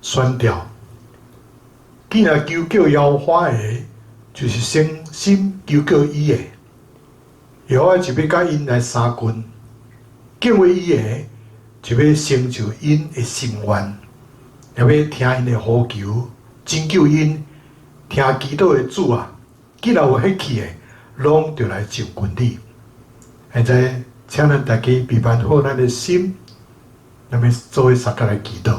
宣调，既然求救妖花的，就是诚心求救伊的。妖仔就要甲因来相近，敬畏伊的，就要成就因的心愿，也要听因的呼求，拯救因。听祈祷的主啊，既然有血气的，拢就来就近你。现在，请咱大家备办好咱的心，咱们做伙三脚来祈祷。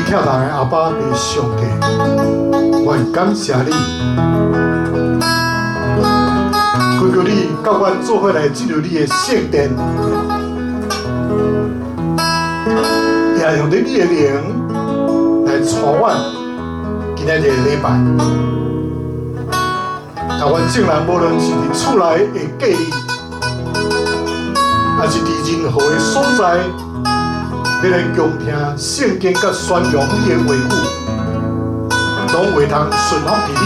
跳动的阿爸的上帝，我感谢你，恳求你甲阮做伙来进入你的圣殿，也用着你的灵来带阮今仔日的礼拜。台湾众人无论是伫厝内的隔离，还是伫任何的所在。要来强听圣经甲宣扬你的话语，拢会通顺服伫你，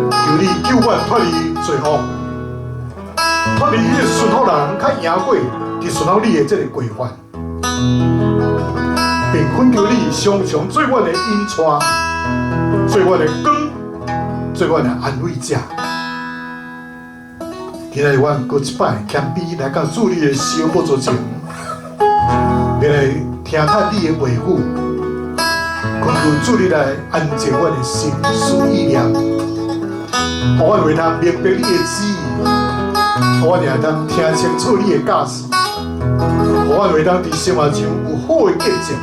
求你救阮脱离罪恶，脱离迄个顺服人较赢过伫顺服你的这个规范，并恳求你常常做阮的引带，做阮的光，做阮的安慰者。今日阮搁一摆谦卑来到主你的小宝座前。要来听看你的话语，恳求主你来安静阮的心思意念，互阮会通明白你的旨意，互阮会通听清楚你的教示，互阮会通伫生活中有好的见证，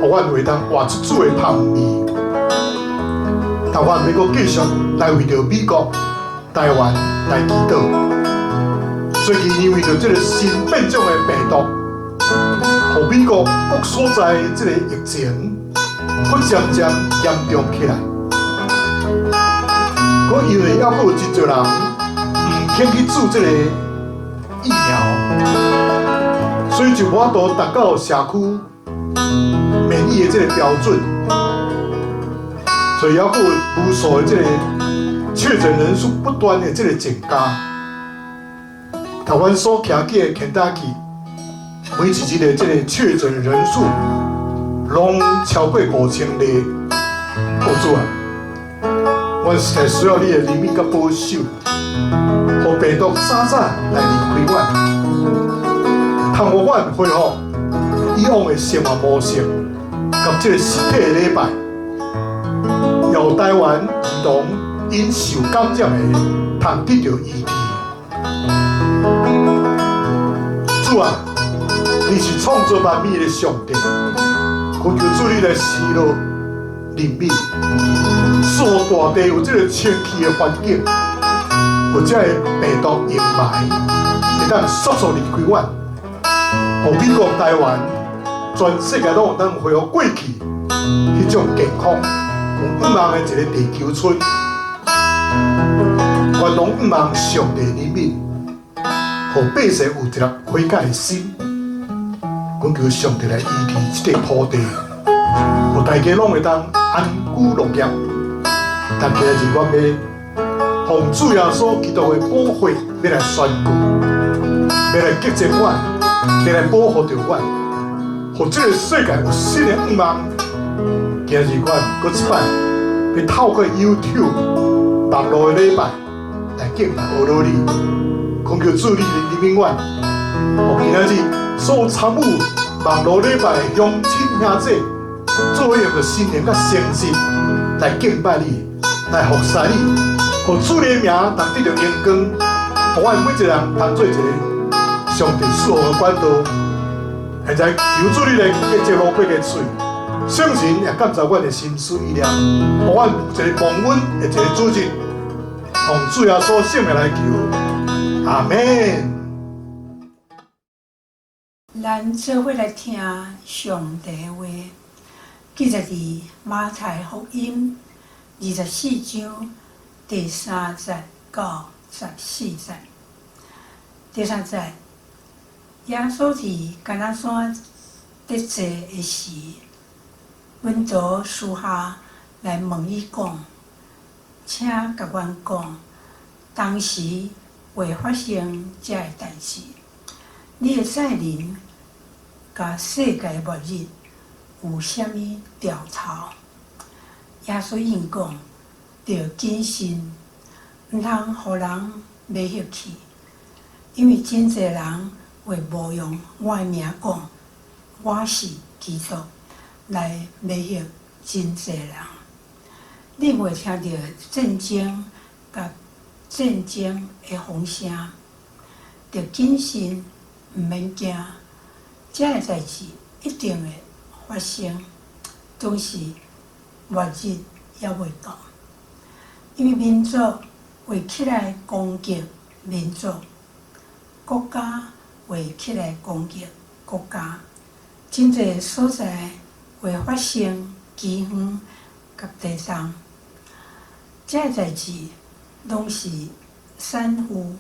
互阮会通活出主的香味。但阮要搁继续来为着美国、台湾来祈祷，最近因为着这个新变种的病毒，互美国各所在这个疫情，佫渐渐严重起来。佫因为还佫有真侪人唔肯去注这个疫苗，所以就无法度达到社区免疫的这个标准，所以还佫有无数的这个确诊人数不断的这个增加。台湾所徛起的肯塔基，每一日的这个确诊人数，拢超过5000例。国主啊，阮实在需要你的怜悯甲保守，互病毒早早来离开阮，通互阮恢复以往的生活模式，甲这个实体的礼拜，由台湾儿童因受感染的，通得到医治。主啊，你是创造万物的上帝，恳求主你来施落怜悯，使我大地有这个清气的环境，有这个病毒阴霾，会当速速离开阮，互美国、台湾、全世界拢有当恢复过去迄种健康、有五万的一个地球村，愿拢五万上帝怜悯。互百姓有一粒悔改的心，恳求上帝来医治这块土地，互大家拢会当安居乐业。但今日阮要奉主耶稣基督的宝血，要来宣告，要来洁净阮，要来保护着阮，互这个世界有新的希望。今日阮搁一摆要透过 YouTube 网络的礼拜来敬拜阿罗尼。恳求主你怜悯阮，互今仔日所参与网络礼拜的乡亲兄弟，做用着心灵甲诚实来敬拜你，来服侍你，互主你的名通得到荣光，互阮每一个人通做一个上帝赐予的管道。现在求主你来洁净罗伯的嘴，圣神也感召阮的心思意念，互阮有一个蒙恩的一个主日，奉主耶稣圣名来求。阿门。咱做伙来听上帝话，记载伫马太福音24章第3节到14节。第3节，耶稣伫橄榄山得坐的时，门徒私下来问伊讲：“请甲阮讲，当时会发生这个代志？你的再临甲世界末日有啥物兆头？”耶稣应讲：“着谨慎，毋通互人迷惑去，因为真侪人会冒用我的名讲我是基督，来迷惑真侪人。你袂听到战争甲战争的风声，着谨慎，毋免惊。这个代志一定会发生，总是末日还袂到。因为民族会起来攻击民族，国家会起来攻击国家，真侪所在会发生饥荒甲地震。这个代志拢是产妇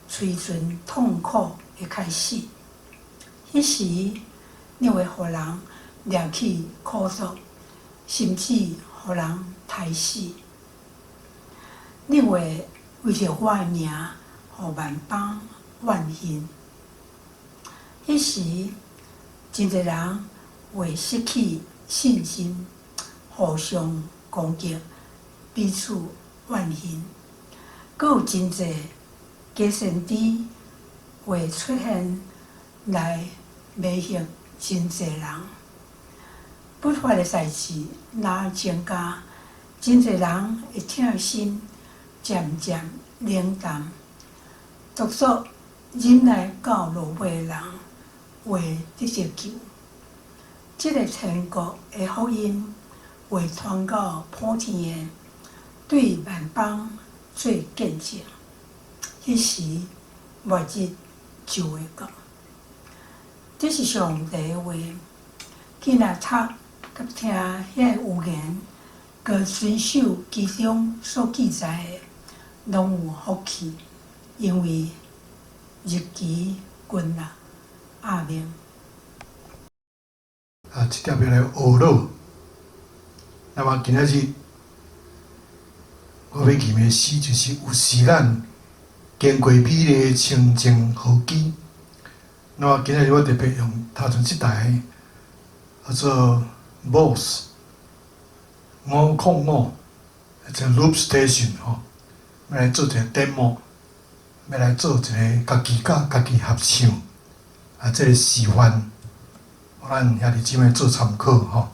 催存痛苦的开始。迄时，你会互人掠去苦毒，甚至互人杀死。你会为着我的名，互万邦怨恨。迄时，真侪人会失去信心，互相攻击，彼此怨恨。阁有真侪假先知会出现来迷惑真侪人。不法的代志若增加，真侪人会痛心，渐渐冷淡。独属忍耐到落尾的人会得到救。这个天国的福音会传到普天的，对万邦做见证。迄时末日就会到。这是上帝的话，囡仔读甲听遐有言，佮遵守其中所记载的，拢有福气，因为日期近啦。阿明。这条要来学了。那么今仔日我要念的诗就是有时咱经过美丽的清净好基。那么今仔日我特别用头前这台叫做 BOSS 505，即 Loop Station 吼，要来做一个 demo， 要来做一个家己甲家己合唱这个示范，互咱兄弟姊妹做参考吼。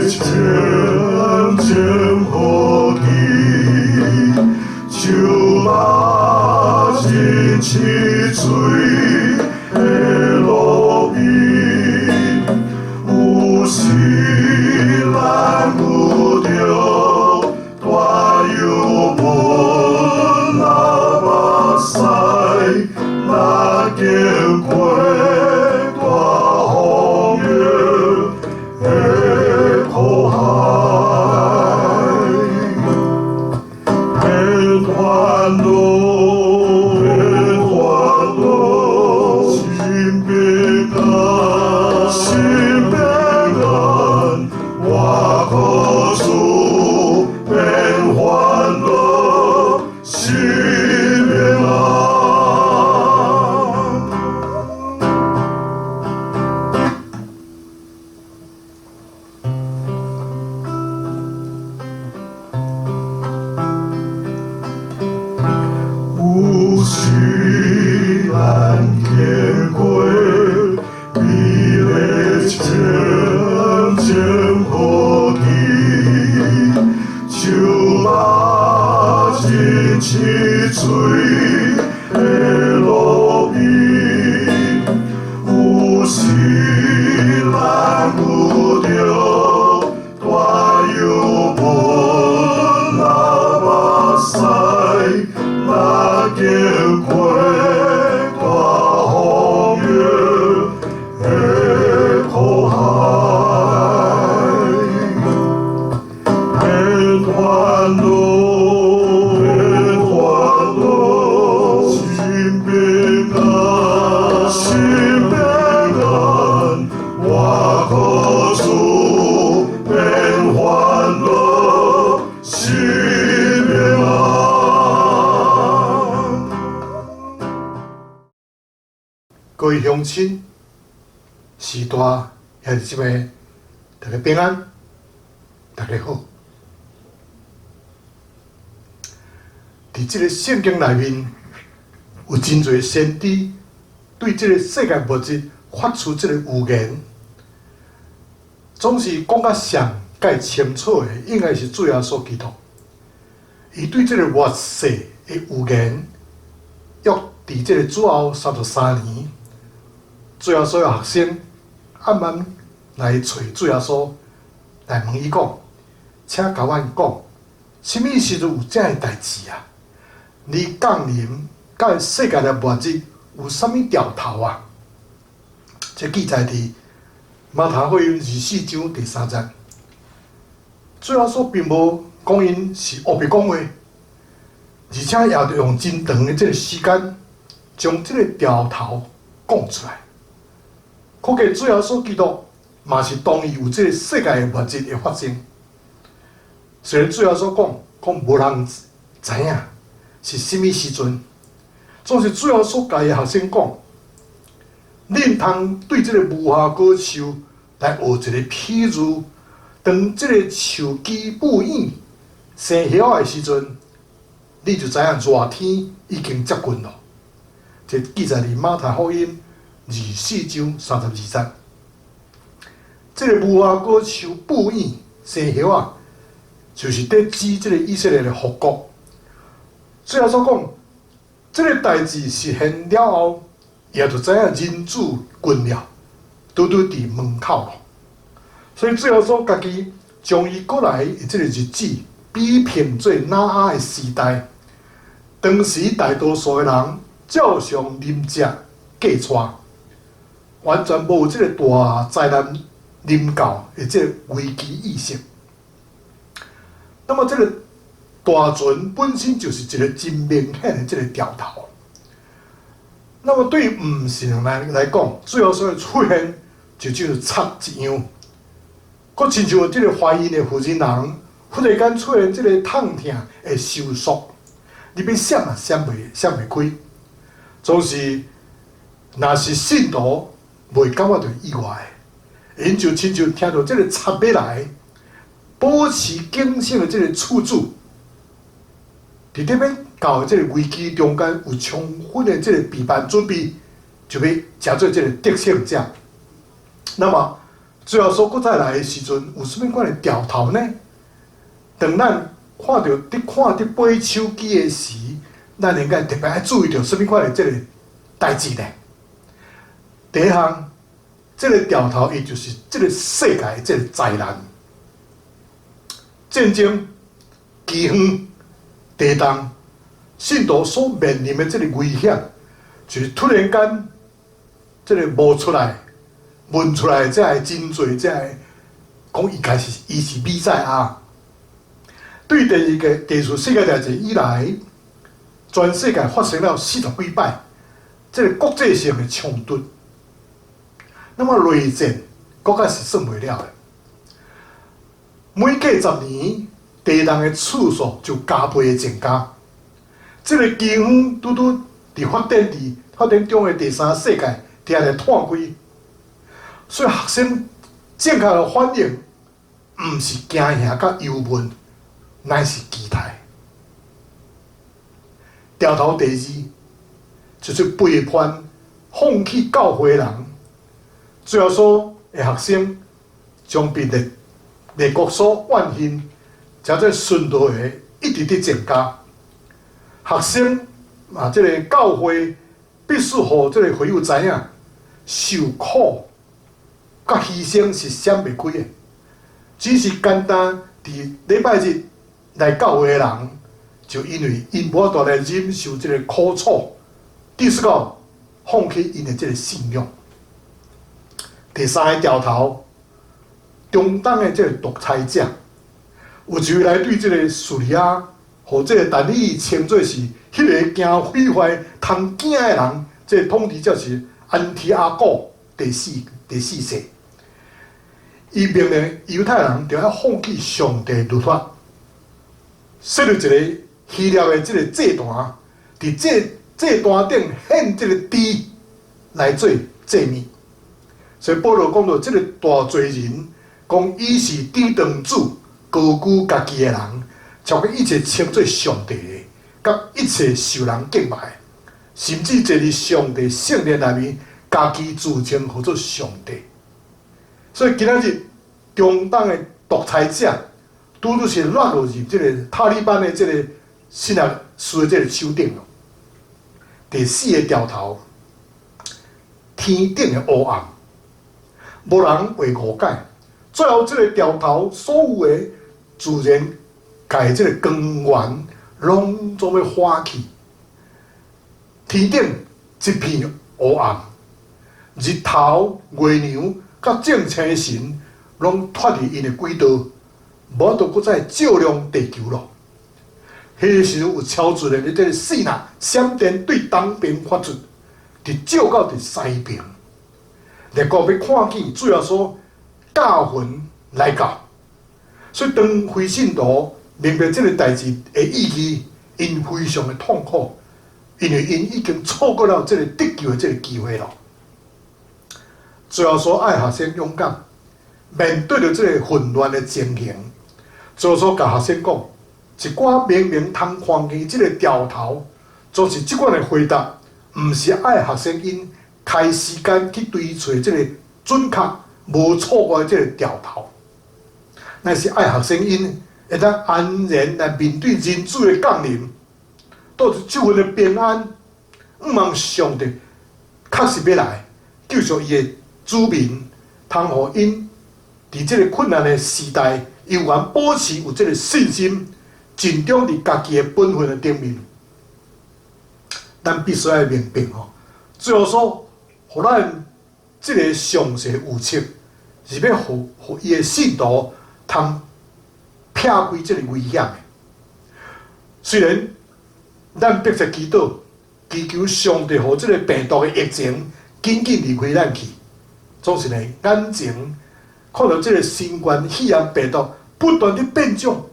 渐渐好奇，就把真似水的路边，有时咱有着大忧闷，那目屎那经过大风雨的苦海，免烦恼，免烦恼，心平安，心平安，我可主免烦恼，心平安。有时咱经过美丽渐渐好奇，就把真似水的路边，有时咱有着大忧闷，那目屎那经过大风雨的苦海，免烦恼，免烦恼，心平安，心平安，我可主免烦恼，心平安。各位乡亲、时大也是即个，大家平安，大家好。伫即个圣经内面，有真侪先知对即个世界物质发出即个预言，总是讲甲上介清楚的，应该是主耶稣基督。伊对即个末世的预言，约伫即个主后33年。主耶稣的学生暗暗来找主耶稣，来问伊讲：“请甲阮讲，什么时阵有这样的代志啊？你降临甲世界的末日有啥物兆头啊？”这记载伫马太福音24章第3节。主耶稣并无讲因是胡白讲话，而且也用真长的这个时间，将这个兆头讲出来。可见主耶稣基督嘛是同意有这个世界的末日的发生。虽然主耶稣讲无人知影是什么时阵，总是主耶稣甲伊学生讲，恁通对这个无花果树来学一个譬喻，当这个树枝布影生叶的时阵，你就知影热天已经接近了。这记载伫马太福音24章32节。这个无花果树布影生叶啊，就是在指这个以色列的复国。主耶稣讲，这个代志实现了后，也就知影人子近了，拄伫门口了。所以主耶稣家己将伊过来的这个日子比拼做哪啊的时代。当时大多数的人照常啉食过带，完全无这个大灾难临到的这个危机意识。那么这个大船本身就是一个真明显的这个兆头。那么对于唔信人来讲，最后所的出现就是插一样，佮亲像这个怀孕的妇人人，忽然间出现这个痛痛的收缩，你要闪也闪袂开，总是若是信徒袂感觉到意外的，因就亲像听到这个插要来，保持警醒的这个处主，伫这边到这个危机中间有充分的这个备办准备，就要食做这个得胜者。那么最后说，搁再来的时阵，有啥物款的调头呢？当咱看到买手机的时，咱应该特别爱注意到啥物款的这个代志呢？第一项，这个调头，伊就是这个世界的这个灾难、战争、饥荒、地动，信徒所面临的这个危险，就是突然间，这个冒出来、问出来，这系真多，这系讲伊是弥赛亚。对第二次世界大战以来，全世界发生了40几摆这个国际性的冲突。那么内战国家是算袂了的，每隔10年，地动的次数就加倍的增加。这个饥荒拄拄伫发展中的第三世界，定来探开，所以学生正确的反应，毋是惊吓甲忧闷，乃是期待。掉头第二，就是背叛、放弃教会的人。最后说，学生将比列国所怨恨，加做顺道的一直伫增加。学生这个教会必须互这个会友知影，受苦甲牺牲是闪袂开的。只是简单伫礼拜日来教会的人，就因为因无法度来忍受这个苦楚，第四个放弃因的这个信仰。第三个调头，中东的这个独裁者，有一位来对这个叙利亚和这个但以理称作是迄个惊毁坏、通惊的人，这个统治者是安提阿古第四世。伊命令犹太人就要放弃上帝律法，设立一个希腊的这个祭坛，伫祭坛顶献这个猪来做祭物。所以保罗讲到，这个大罪人，讲伊是猪堂主，高举家己的人，超过一切称作上帝的，甲一切受人敬拜，甚至坐伫上帝圣殿内面，家己自称号做上帝。所以今仔日中东的独裁者，拄拄是落入这个塔利班的这个新纳斯的这个手顶了。第四个调头，天顶的黑暗。无人会误解，最后这个调头所有的自然，甲这个光源拢总要花去。天顶一片黑暗，日头、月亮甲正青的神拢脱离因的轨道，无都搁再照亮地球咯。迄个时阵有超自然的这个四呐闪电对东边发出，直照到伫西边。列国要看见，最后说教魂来到，所以当非信徒明白这个代志的意义，因非常的痛苦，因为因已经错过了这个得救的这个机会了。最后说爱学生勇敢，面对着这个混乱的情形，最后说甲学生讲，一寡明明通看见这个调头，就是即款的回答，毋是爱学生因。开时间去追找这个准确、无错误的这个调头，乃是爱学生因会当安然来面对人主的降临，带着这份的平安，望上帝确实要来救赎伊的子民，通互因伫这个困难的时代，犹原保持有这个信心，尽忠伫家己的本分的顶面。咱必须要明白吼，最后说。互咱即个上帝有测，是要互伊的信徒通撇开即个危险的。虽然咱迫切祈祷，祈求上帝互即个病毒的疫情紧紧离开咱去，总是呢眼前看到即个新冠肺炎病毒不断的变种，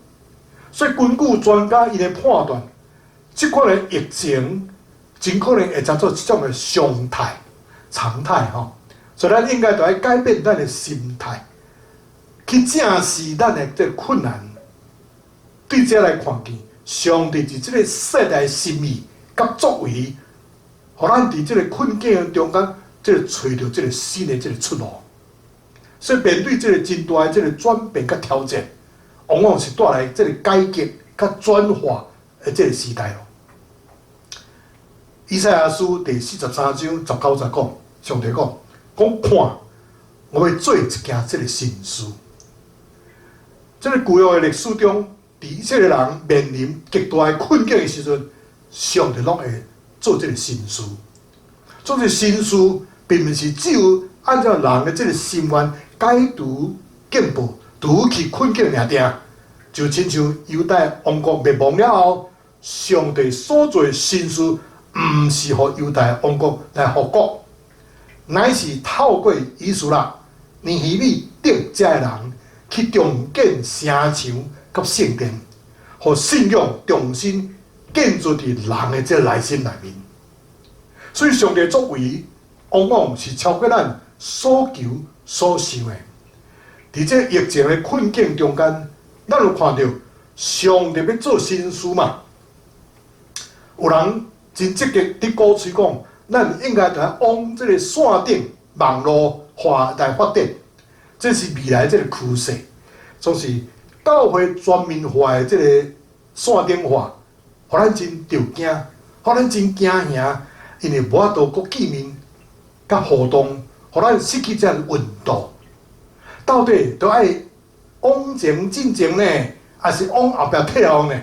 所以根据专家因的判断，即款的疫情真可能会造作一种的常态吼，所以咱应该就要改变咱的心态，去正视咱的这困难。对这来看见，上帝伫这个世代的心意甲作为，互咱伫这个困境中间，这个找到这个新的这个出路。所以面对这个真大的这个转变甲挑战，往往是带来这个改革甲转化的这个时代咯。以赛亚书第43章19节讲，上帝讲，看，我要做一件这个新事。这个旧约的历史中，伫以色列人面临极大的困境的时阵，上帝拢会做这个新事。做这个新事，并不是只有按照人的这个心愿解除进步，除去困境尔定，就亲像犹太王国灭亡了后，上帝所做的新事，毋是互犹太王国来复国，乃是透过以斯拉、尼希米等这些人去重建城墙甲圣殿，互信仰重新建筑伫人的这个内心内面。所以上帝作为，往往是超过咱所求所想的。伫这疫情的困境中间，咱有看到上帝要做新事嘛？有人真积极伫鼓吹讲，咱应该来往这个线顶网络化来发展，这是未来这个趋势。总是教会全面化的这个线顶化，互咱真着惊，互咱真惊吓。因为无法度搁见面、甲互动，互咱失去这样温度。到底都爱往前进前呢，还是往后壁退后呢？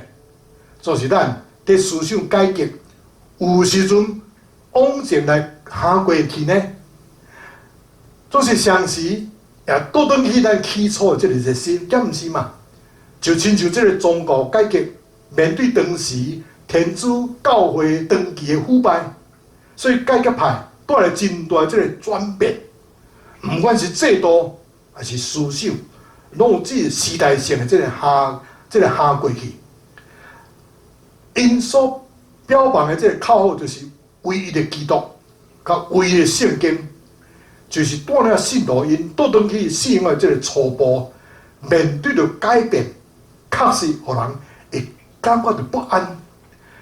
就是咱伫思想改革，有时阵往前来行过去呢，总是相时也倒转去咱起初的这个热心，敢毋是嘛？就亲像这个宗教改革，面对当时天主教会长期的腐败。所以改革派带来真大这个转变，不管是制度还是思想，拢有这个时代性的这个下过去。因所标榜的这个口号就是唯一的基督，甲唯一的圣经，就是带领信徒因倒转去信仰的这个初步，面对着改变，确实互人会感觉到不安，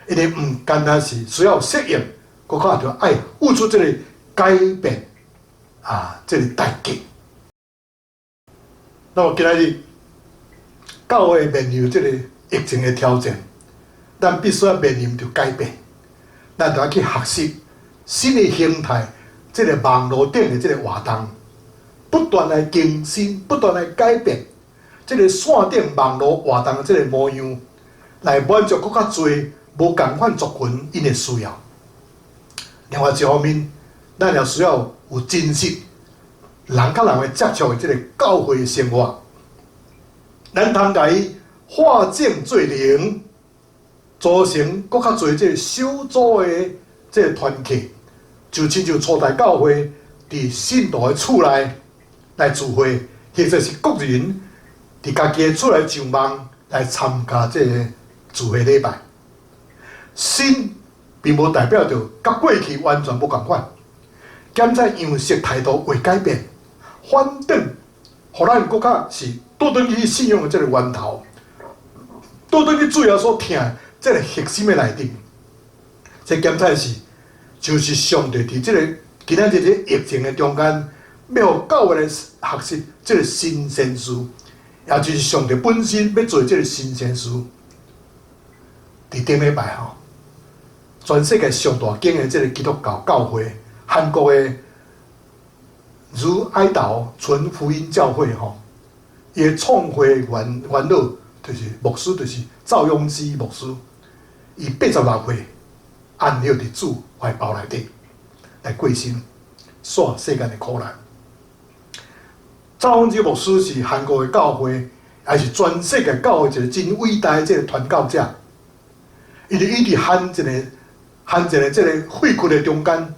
因为唔单单是需要适应。国家就爱付出这个改变这个代价。那么今仔日教会面临这个疫情的挑战，咱必须要面临着改变，咱就要去学习新的形态，这个网络顶的这个活动，不断来更新，不断来改变，这个线顶网络活动的这个模样，来满足更较侪无共款族群因的需要。另外一方面，咱也需要有真实人甲人的接触的这个教会生活，咱通甲伊化整做零，组成更较侪这个小组的这个团体，就亲像初代教会伫信徒的厝内来聚会，或者是个人伫家己的厝内上网来参加这个聚会礼拜。新并无代表着甲过去完全无共款，检在样式态度未改变，反倒互咱更较是倒转去信仰的这个源头，倒转去主要所听这个核心的内底。这检在是就是上帝伫这个今仔日这个疫情的中间，要互教会来学习这个新鲜事，也就是上帝本身要做这个新鲜事。伫顶礼拜吼。全世界上大间的这个基督教教会，韩国的如爱岛纯福音教会吼，伊的创会元老就是牧师，就是赵永基牧师，伊86岁安了伫主怀抱内底来过身，煞世间的苦难。赵永基牧师是韩国的教会，也是全世界教会一个真伟大的这个传教者，因为伊伫含一个这个废墟的中间，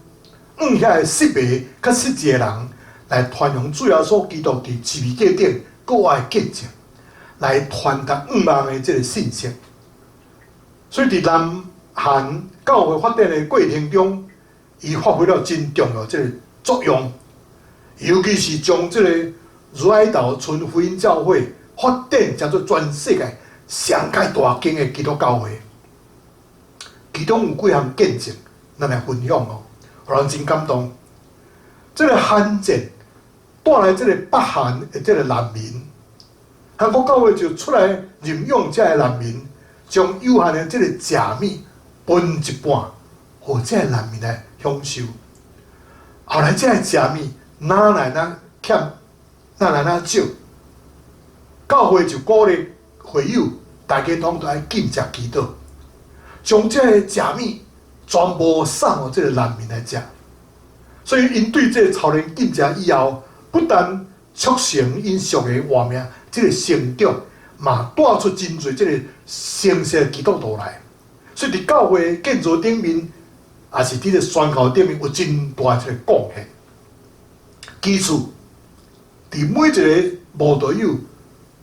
遐个失迷甲失志的人来传扬主要所基督伫十字架顶国外见证，来传达望的这个信息。所以伫南韩教会发展的过程中，伊发挥了真重要这个作用，尤其是将这个如来岛纯福音教会发展成做全世界上界大间的基督教会。其中有几项见证，咱来分享哦，互人真感动。这个罕见带来这个北韩的这个难民，韩国教会就出来任用这个难民，将有限的这个食米分一半，互这个难民来享受。后来这个食米哪来哪欠，哪来哪少，教会就鼓励会友大家拢都爱禁食祈祷，将这个食米全部送互这个难民来食。所以因对这个超人禁食以后，不但促成因俗的活命这个成长，嘛带出真侪这个成熟的基督徒来。所以伫教会建造顶面，也是伫个宣教顶面有真大的这个贡献。基础，伫每一个慕道友，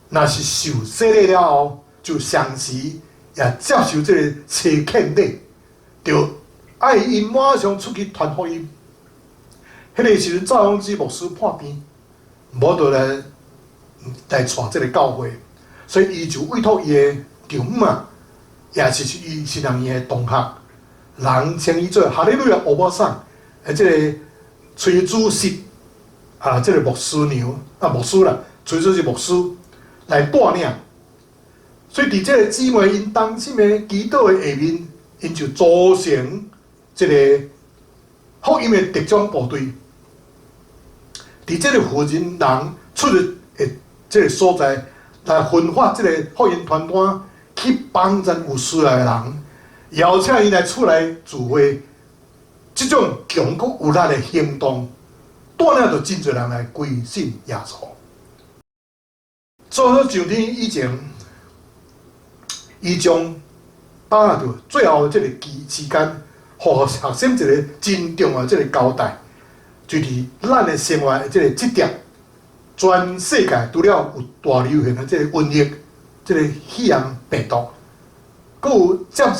若是受洗礼了后，就常时也接受这个初肯礼，就爱因马上出去传福音。迄个时阵，赵永基牧师破病，无倒来带这个教会，所以伊就委托伊的丈母啊，也是伊新人院的同学，人称伊做哈利路亚欧巴桑，即个崔主席啊，即个牧师娘啊，牧师啦，崔主席牧师来带领。所以伫即个姊妹因当心的祈祷的下面，因就组成即个福音的特种部队。伫即个负责人出入的即个所在，来分发即个福音传单去帮助有需要的人，邀请伊来出来聚会。即种强国有力的行动，带领着真侪人来归信耶稣。做好上天以前，伊将把握着最后即个时间，互学生一个真重要的即个交代。就伫咱的生活的即个这点，全世界除了有大流行的即个瘟疫、即个肺炎病毒，佮有接二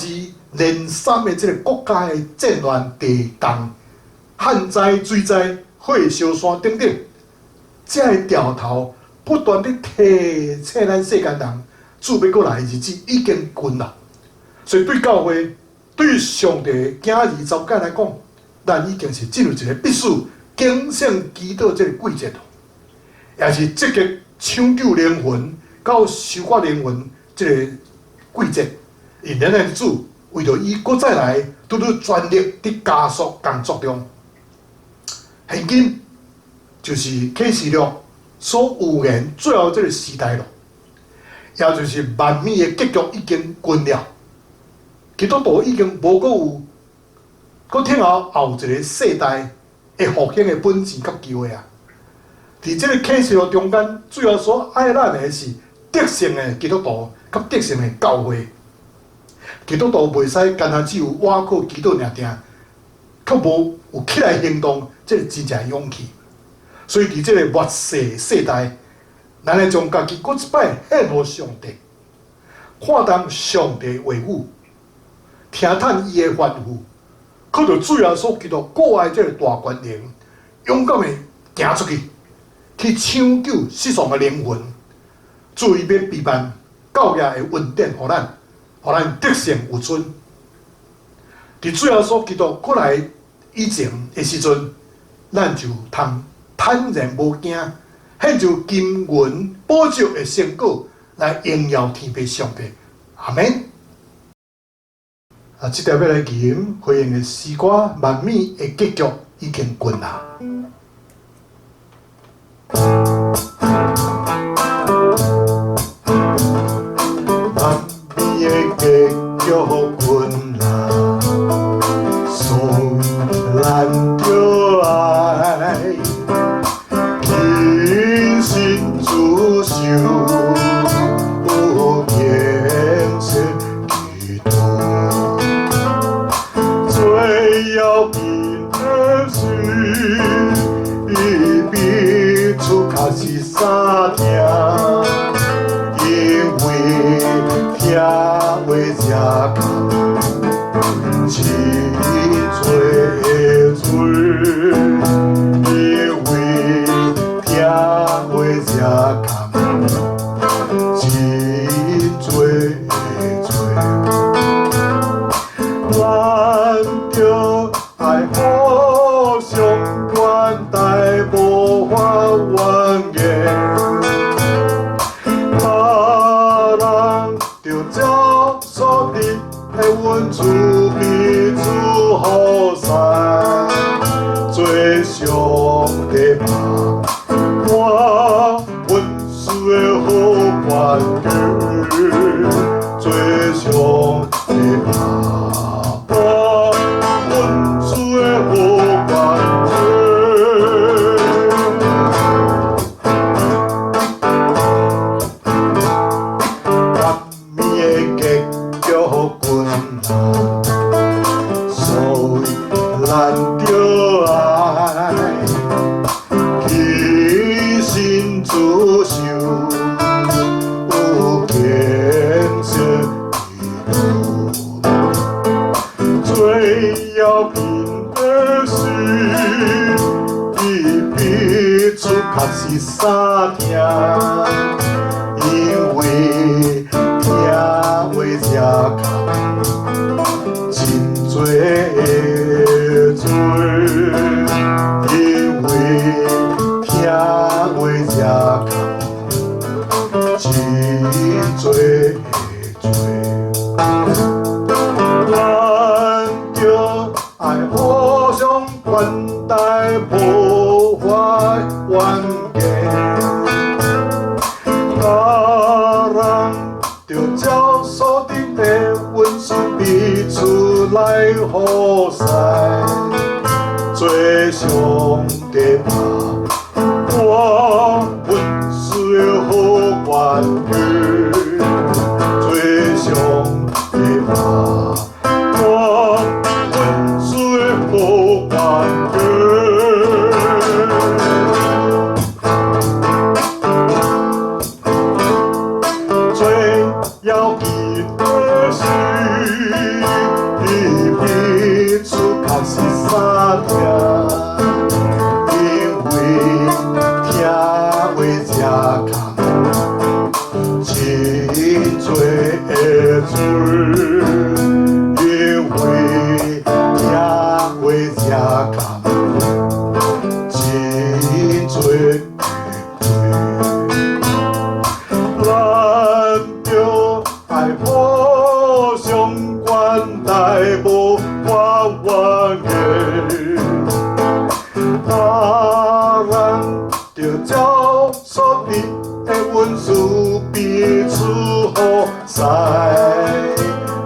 连三的即个国家的战乱、地动、旱灾、水灾、火烧山等等，这个调头不断地提醒咱世间人，准备过来的日子已经近啦。所以对教会、对上帝今儿召简来讲，咱已经是进入一个必须警醒祈祷这个季节，也是积极抢救灵魂、到修法灵魂这个季节。因咱的主为着伊搁再来，拄拄全力伫加速工作中。现今就是启示录所预言最后这个时代了，也就是万物的结局已经近了。基督徒已经无搁有，搁听后一个世代会复兴的本钱甲机会啊！伫即个启示录中间，最后所爱咱的是得胜的基督徒甲得胜的教会。基督徒袂使单单只有倚靠祈祷尔定，却无有起来行动，这是真正的勇气。所以伫即个末世世代，咱来将家己搁一摆献互上帝，看重上帝话语，听叹伊的吩咐。靠着主耶稣基督国爱这个大权能，勇敢的行出去，去抢救世上的灵魂。主伊要陪伴教业的恩典，互咱得胜有存。伫主耶稣基督过来以前的时阵，咱就通坦然无惊，献就金银宝石的成果来荣耀天父上帝。阿门。即条要来吟回应的诗歌，万物的结局已经近啦。万物的结局近啦，所咱着爱，因信主受。是啥听？因为听话才讲，真多罪。因为听话才讲，真多罪。咱着爱互相款待，无法。阮主彼主好善，做上帝吧，我阮主的好关键，做上帝吧，我阮主的好关键。咱着爱，起身自受，有建设的路，最要紧的是，伊彼此确实相听，因为听话才较。真多的做，因为听话才空，真多的做，咱着爱互相款待，无法冤家。人着照所定的温顺彼此来互善，做上帝吧，我温顺的好关键，做上帝吧，我温顺的好关键。要紧的是，伊彼此确实相听，因为听话才空，真多的做，因为听话才空，真多的做。爱互相款待，无法冤家。人着照所定的温顺彼此好善，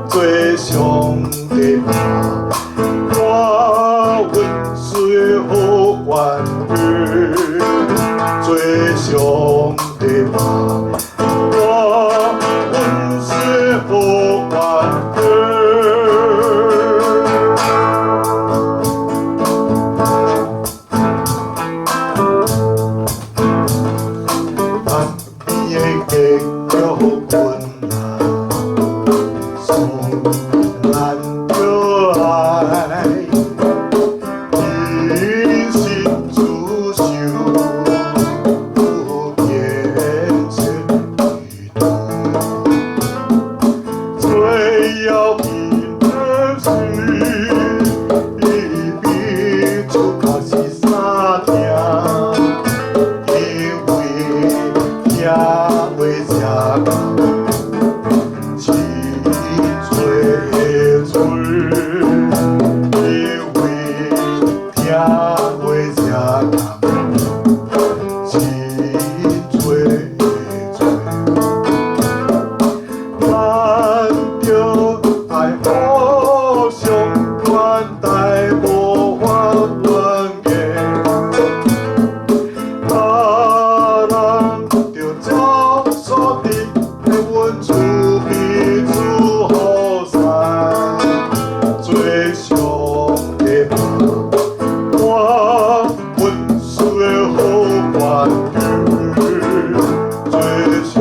做上帝吧，我温顺的好关键，做上帝吧。好关键，岸边的家叫阮啊，送咱着爱，一心自受，有建设的最要紧的是，伊彼此确实相听，因为听话才空，真多的做，因为听话才空，真多的做。咱着爱互相款待，无法冤家。人着照所定的温处彼此好善，做上帝吧，我温顺的好关键，做上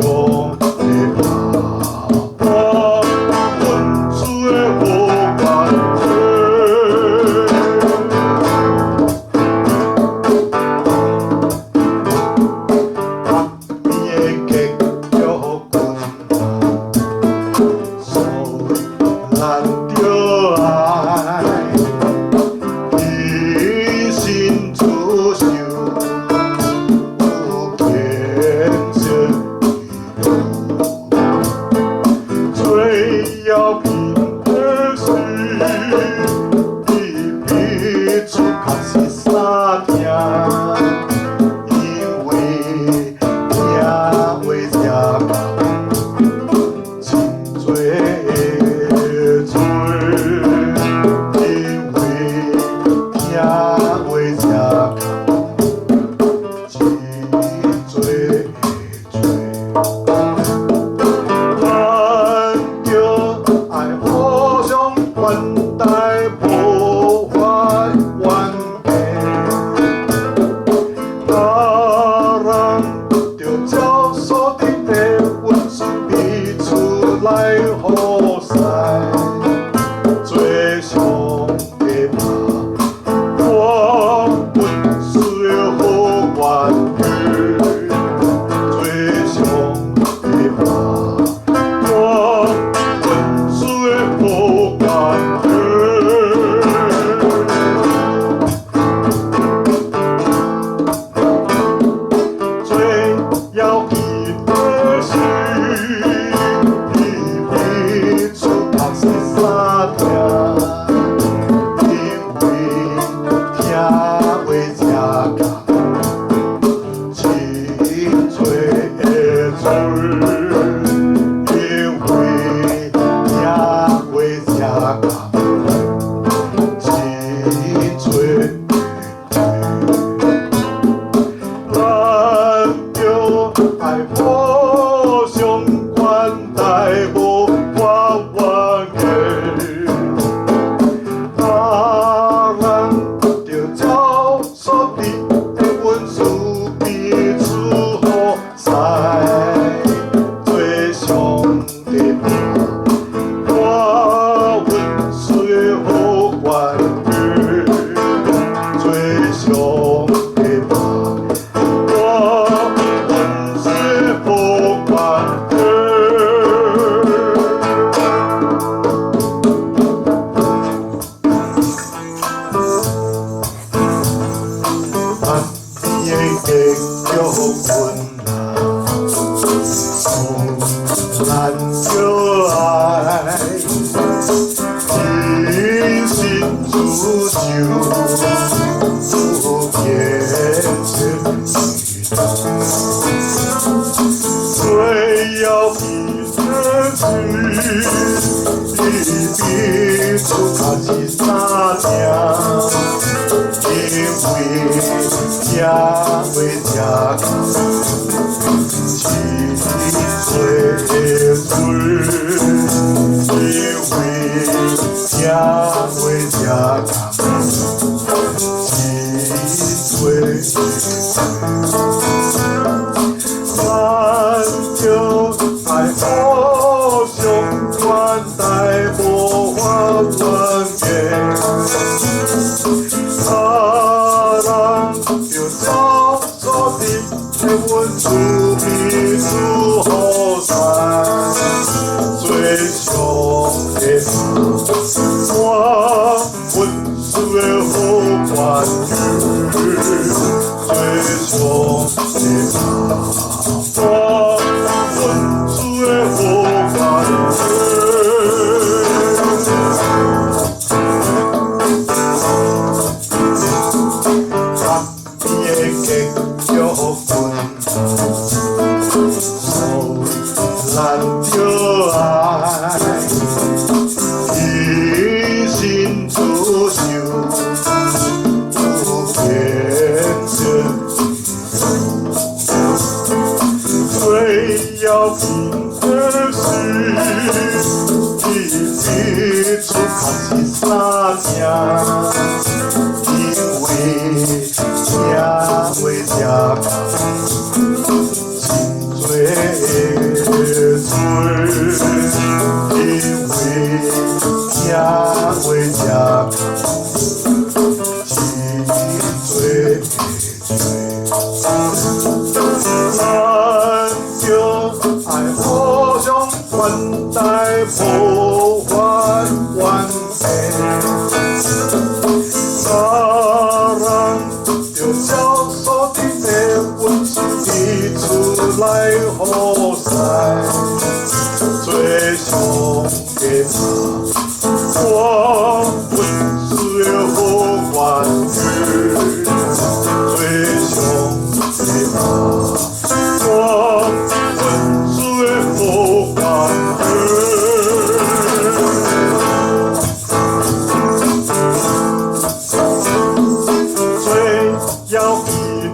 帝吧。来好势，最上的嘛，我本是好缘分，最上的嘛，我本是好缘分。要记得是，你出头是三条，因为听话才讲，真多的嘴，因为听话才讲，真多。爱互相款待无关我的，人着照所伫的阮事彼此好势，最上的嘛，我阮是好缘分，最上的嘛。难着爱，真心自受，变成虚度。最要记得是，彼此较是三条，因为听话才讲。最水，因为听话才讲，真咱就爱互相款待，无法冤家。人就照所伫的阮事彼此好势，最上的嘛，我阮是的好缘分，最上的嘛，我阮是的好缘分。难着爱，一心自受，变成最要紧的是，彼此较是三条，因为听话才讲。最水，因为听话才真咱就爱互相款待，无怨怨人就照所伫的阮是彼此来好势，最上的嘛，我阮是的好缘分，最上的嘛，我阮是的好缘分，最要记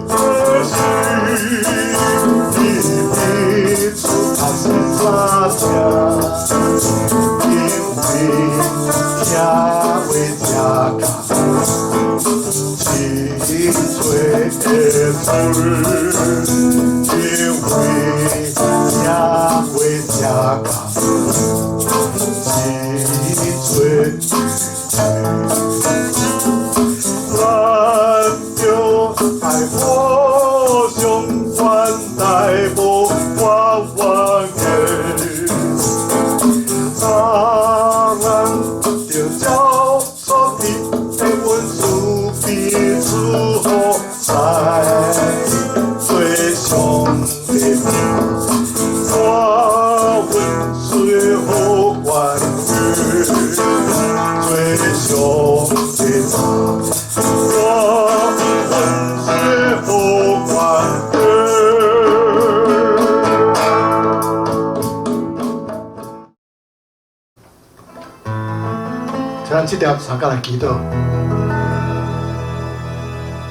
得是。彼此较是三条，因为听话才讲，真多的嘴，因为听话才讲。咱即条参加来祈祷。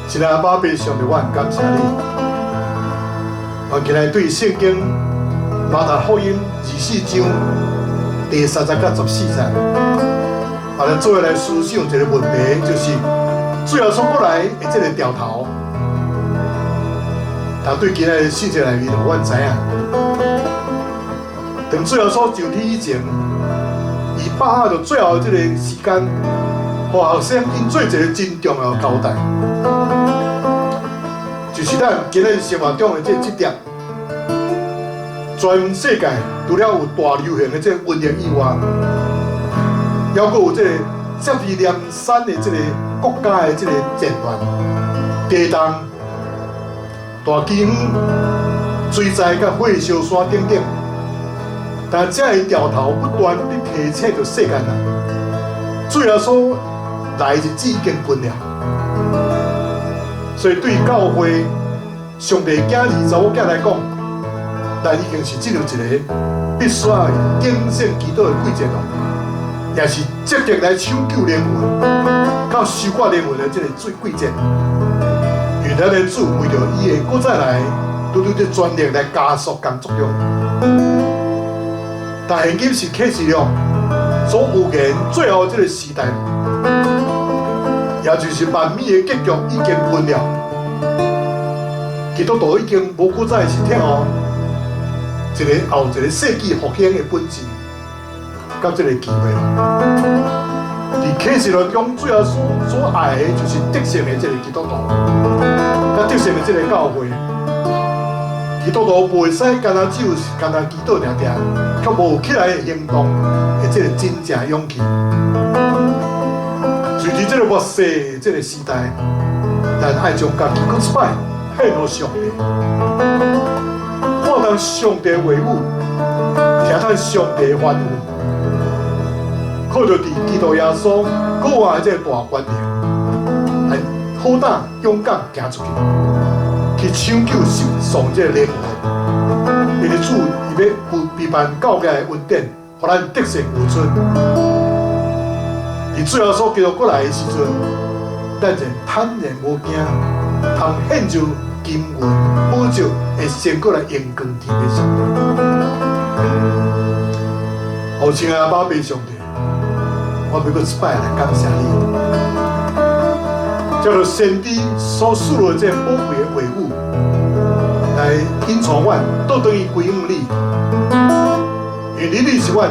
亲爱的宝贝上帝，我很感谢你。我今日对圣经马太福音24章第30到14节，我来做来思想一个问题，就是主耶稣过来的这个调头。但对今日的信息内面，我知影，当主耶稣上天以前，伊把握着最后这个时间，互学生因做一个真重要的交代，就是咱今日生活中的这点。全世界除了有大流行的这瘟疫以外，还佫有这个接二连三的这个国家的这个战乱、地动、大饥荒、水灾、甲火烧山等等。但这个调头不断地提醒着世间人，主耶稣来日子已经近了。所以对教会、上帝囝儿、查某囝来讲，咱已经是进入一个必须要谨慎祈祷的季节了，也是积极来抢救灵魂、到收割灵魂的这个季节。愿咱的主为着伊的搁再来，拄着专力来加速工作用。但现今是启示录所预言最后这个时代，也就是万美的结局已经近了。基督徒已经无搁再是听候一个后一个世纪复兴的本钱，到这个机会了。伫启示录中，主要所爱的就是得胜的这个基督徒，甲得胜的这个教会。基督徒袂使干那只有干那祈祷定定，却无起来的行动的这个真正勇气。随着这个末世这个时代，咱爱将家己搁一摆献予上帝，看咱上帝的话语，听咱上帝的吩咐，靠着伫基督耶稣国外的这个大权力，来好胆勇敢行出去，去抢救失丧这个灵魂。因为主伊要陪伴教会的恩典，互咱得胜有存。伫最后所基督过来的时阵，咱就坦然无惊，通献上金银宝石，会先过来荣光天的上帝。好，亲爱的宝贝上帝，我要搁一摆来感谢你，叫做先知所赐的这宝贵的话语，来引带阮倒转去归向你，因为你是阮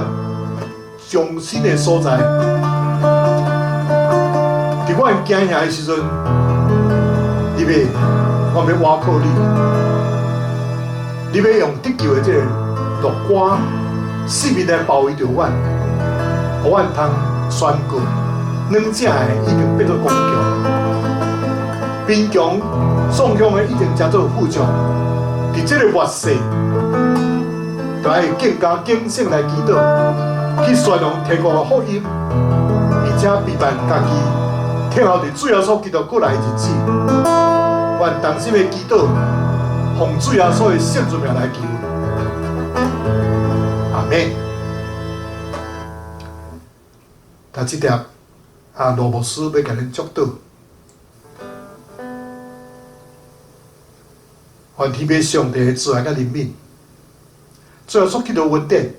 忠心的所在。伫阮惊吓的时阵，我要倚靠你，你要用得救的这个乐歌、生命来包围着阮，互阮通宣告软正的已经变做刚强，贫穷丧向的已经成做富足。伫这个末世，就要更加谨慎来祈祷，去宣扬天国的福音，并且陪伴家己。听候伫主耶稣基督过来的日子，愿同心的祈祷，奉主耶稣的圣主名来求。阿门。但这条罗牧师要甲恁祝祷，愿天父上帝的慈爱甲怜悯，主耶稣基督恩典，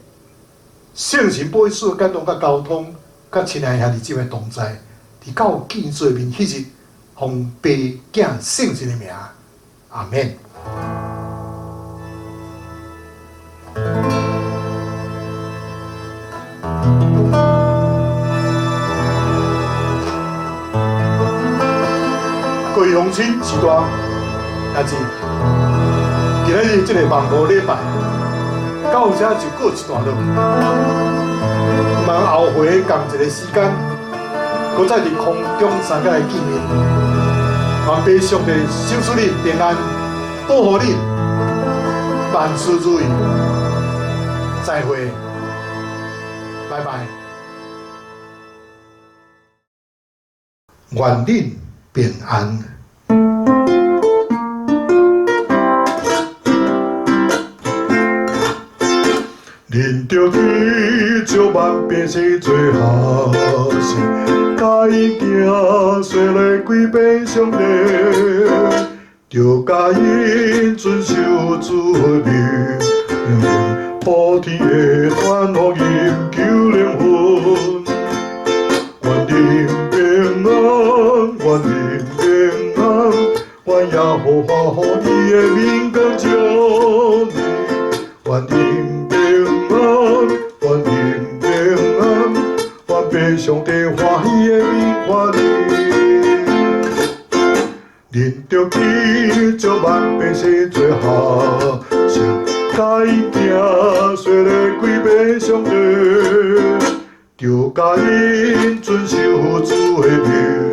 圣神保守感动甲交通，甲亲爱兄弟姊妹同在。伫到见罪面迄日，奉爸囝圣神的名，阿免。各位乡亲时代，也是今仔日这个网络礼拜，到这就过一段落，望后回共一个时间。搁再伫空中三甲来见面，愿爸上帝守出你平安，保护你，万事如意。再会，拜拜。愿恁平安。恁着去招万百姓做孝事，甲因行说来归遍上帝，着甲因遵守主的命，普天的传福音救灵魂，愿恁平安，愿恁平安，愿耶和华予伊的民光照你，愿恁平安，愿恁平安，愿被上帝欢喜的民欢喜。恁着去招万百姓做孝圣，甲因行说来归遍上帝，着甲因遵守主的命。